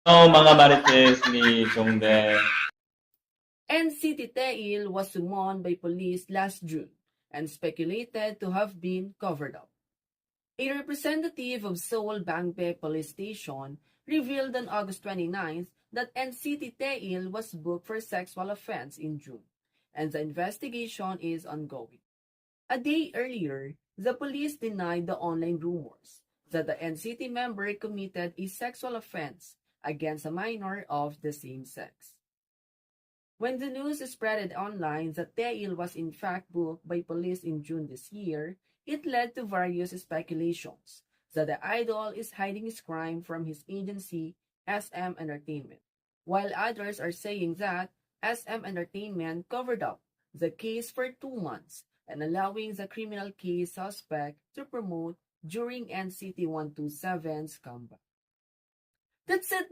Mga marites ni Chongde. NCT Tail was summoned by police last June and speculated to have been covered up. A representative of Seoul Bangbae Police Station revealed on August 29th that NCT Tail was booked for sexual offense in June, and the investigation is ongoing. A day earlier, the police denied the online rumors that the NCT member committed a sexual offense against a minor of the same sex. When the news spread online that Tail was in fact booked by police in June this year, it led to various speculations that the idol is hiding his crime from his agency, SM Entertainment, while others are saying that SM Entertainment covered up the case for 2 months and allowing the criminal case suspect to promote during NCT 127's comeback. That's it.